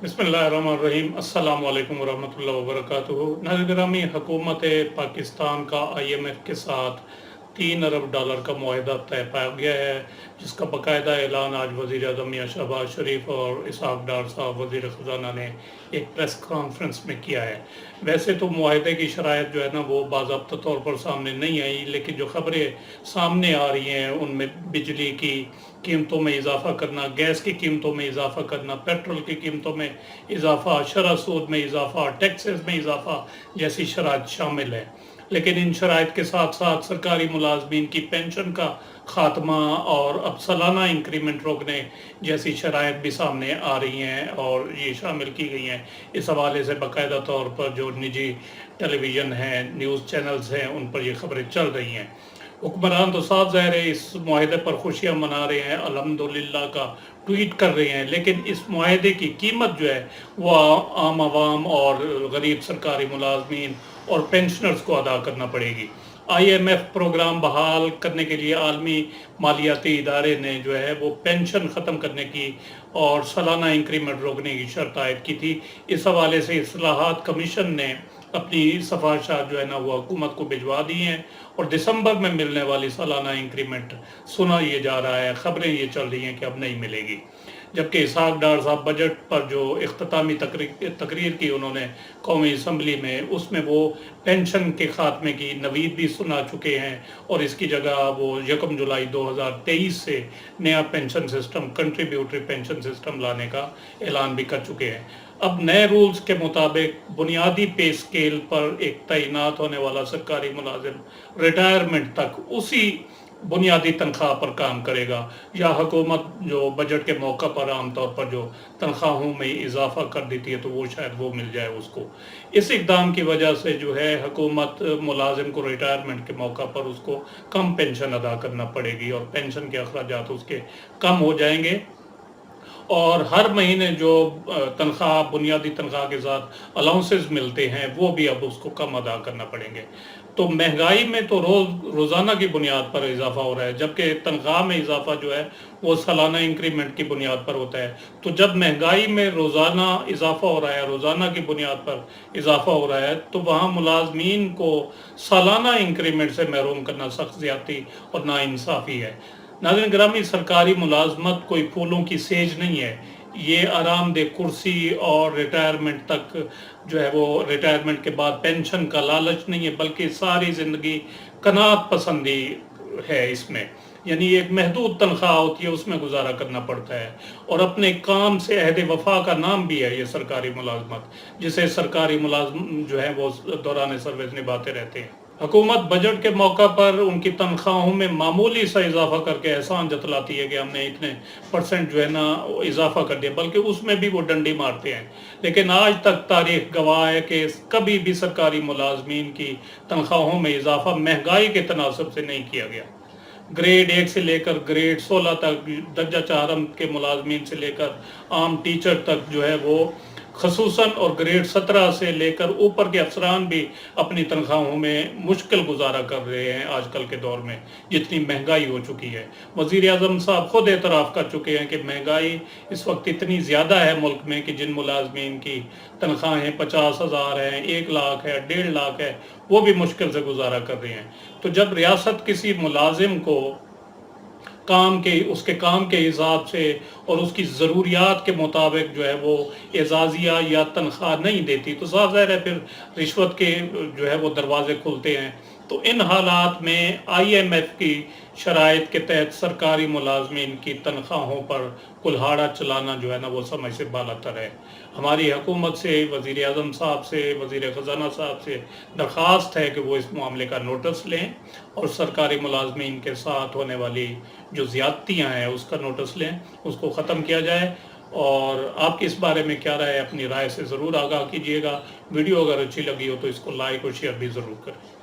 बिस्मिल्लाहिर्रहमानिर्रहीम। अस्सलाम वालेकुम वरहमतुल्लाहि वबरकातुहू। नाज़रीन गिरामी, हुकूमत पाकिस्तान का IMF के साथ $3 अरब का मुआहदा तय पाया गया है, जिसका बाकायदा ऐलान आज वज़ीर आज़म मियां शहबाज शरीफ और इसहाक डार साहब वज़ीर ख़ज़ाना ने एक प्रेस कॉन्फ्रेंस में किया है। वैसे तो मुआहदे की शराइत जो है ना वो बाज़ाब्ता तौर पर सामने नहीं आई, लेकिन जो ख़बरें सामने आ रही हैं उनमें बिजली की कीमतों में इजाफा करना, गैस की कीमतों में इजाफा करना, पेट्रोल की कीमतों में इजाफा, शरह सूद में इजाफा, टैक्सेस में इजाफा जैसी शराइत शामिल है। लेकिन इन शराइत के साथ साथ सरकारी मुलाजमीन की पेंशन का खात्मा और अब सालाना इंक्रीमेंट रोकने जैसी शराइत भी सामने आ रही हैं और ये शामिल की गई हैं। इस हवाले से बाकायदा तौर पर जो निजी टेलीविज़न हैं, न्यूज़ चैनल्स हैं, उन पर ये खबरें चल रही हैं। हुक्मरान तो साफ ज़ाहिर है इस मुआहदे पर खुशियाँ मना रहे हैं, अल्हम्दुलिल्लाह का ट्वीट कर रहे हैं, लेकिन इस मुआहदे की कीमत जो है वो आम आवाम और गरीब सरकारी मुलाजमीन और पेंशनर्स को अदा करना पड़ेगी। IMF प्रोग्राम बहाल करने के लिए आलमी मालियाती इदारे ने जो है वो पेंशन ख़त्म करने की और सालाना इंक्रीमेंट रोकने की शर्त आयद की थी। इस हवाले से इस्लाहात कमीशन ने अपनी सिफारिशात जो है ना वो हुकूमत को भिजवा दी हैं और दिसंबर में मिलने वाली सालाना इंक्रीमेंट सुना ये जा रहा है, ख़बरें ये चल रही हैं कि अब नहीं मिलेगी। जबकि इसहाक डार साहब बजट पर जो इख्तितामी तकरीर की उन्होंने कौमी असम्बली में, उसमें वो पेंशन के खात्मे की नवीद भी सुना चुके हैं और इसकी जगह वो 1 जुलाई 2023 से नया pension system, contributory pension system लाने का ऐलान भी कर चुके हैं। अब नए रूल्स के मुताबिक बुनियादी पे स्केल पर एक तैनात होने वाला सरकारी मुलाजिम रिटायरमेंट तक उसी बुनियादी तनख्वाह पर काम करेगा, या हुकूमत जो बजट के मौका पर आमतौर पर जो तनख्वाहों में इजाफा कर देती है तो वो शायद वो मिल जाए उसको। इस इकदाम की वजह से जो है हुकूमत मुलाजिम को रिटायरमेंट के मौका पर उसको कम पेंशन अदा करना पड़ेगी और पेंशन के अखराजात उसके कम हो जाएंगे और हर महीने जो तनख्वाह, बुनियादी तनख्वाह के साथ अलाउंसेस मिलते हैं वो भी अब उसको कम अदा करना पड़ेंगे। तो महंगाई में तो रोज़ाना की बुनियाद पर इजाफा हो रहा है, जबकि तनख्वाह में इजाफा जो है वो सालाना इंक्रीमेंट की बुनियाद पर होता है। तो जब महंगाई में रोज़ाना इजाफा हो रहा है, रोज़ाना की बुनियाद पर इजाफा हो रहा है, तो वहाँ मुलाजमीन को सालाना इंक्रीमेंट से महरूम करना सख्त ज़्यादती और नाइंसाफ़ी है। नाज़रीन गिरामी, सरकारी मुलाजमत कोई फूलों की सेज नहीं है। ये आरामदेह कुर्सी और रिटायरमेंट तक जो है वो रिटायरमेंट के बाद पेंशन का लालच नहीं है, बल्कि सारी ज़िंदगी कनात पसंदी है इसमें। यानी एक महदूद तनख्वाह होती है, उसमें गुजारा करना पड़ता है और अपने काम से अहद वफा का नाम भी है ये सरकारी मुलाजमत, जिसे सरकारी मुलाजम जो है वो दौरान सर्विस निभाते रहते हैं। हुकूमत बजट के मौका पर उनकी तनख्वाहों में मामूली सा इजाफा करके एहसान जतलाती है कि हमने इतने % जो है ना इजाफा कर दिया, बल्कि उसमें भी वो डंडी मारते हैं। लेकिन आज तक तारीख गवाह है कि कभी भी सरकारी मुलाजमीन की तनख्वाहों में इजाफा महंगाई के तनासब से नहीं किया गया। ग्रेड 1 से लेकर ग्रेड 16 तक, दर्जा चारम के मुलाजमीन से लेकर आम टीचर तक जो है वो खसूसन और ग्रेड 17 से लेकर ऊपर के अफसरान भी अपनी तनख्वाहों में मुश्किल गुजारा कर रहे हैं आजकल के दौर में, जितनी महंगाई हो चुकी है। वज़ीर आज़म साहब खुद एतराफ़ कर चुके हैं कि महंगाई इस वक्त इतनी ज़्यादा है मुल्क में कि जिन मुलाजमीन की तनख्वाहें 50,000 हैं, 1 लाख है, 1.5 लाख है, वो भी मुश्किल से गुजारा कर रहे हैं। तो जब रियासत किसी मुलाजिम को उसके काम के हिसाब से और उसकी ज़रूरियात के मुताबिक जो है वो एजाज़िया या तनख्वाह नहीं देती, तो साफ ज़ाहिर है फिर रिश्वत के जो है वो दरवाजे खुलते हैं। तो इन हालात में IMF की शराइत के तहत सरकारी मुलाजमीन की तनख्वाहों पर कुल्हाड़ा चलाना जो है ना वो समझ से बालातर है। हमारी हुकूमत से, वज़ीर आज़म साहब से, वज़ीर ख़ज़ाना साहब से दरख्वास्त है कि वो इस मामले का नोटिस लें और सरकारी मुलाजमीन के साथ होने वाली जो ज़्यादतियाँ हैं उसका नोटिस लें, उसको ख़त्म किया जाए। और आपकी इस बारे में क्या राय है, अपनी राय से ज़रूर आगाह कीजिएगा। वीडियो अगर अच्छी लगी हो तो इसको लाइक और शेयर भी ज़रूर करें।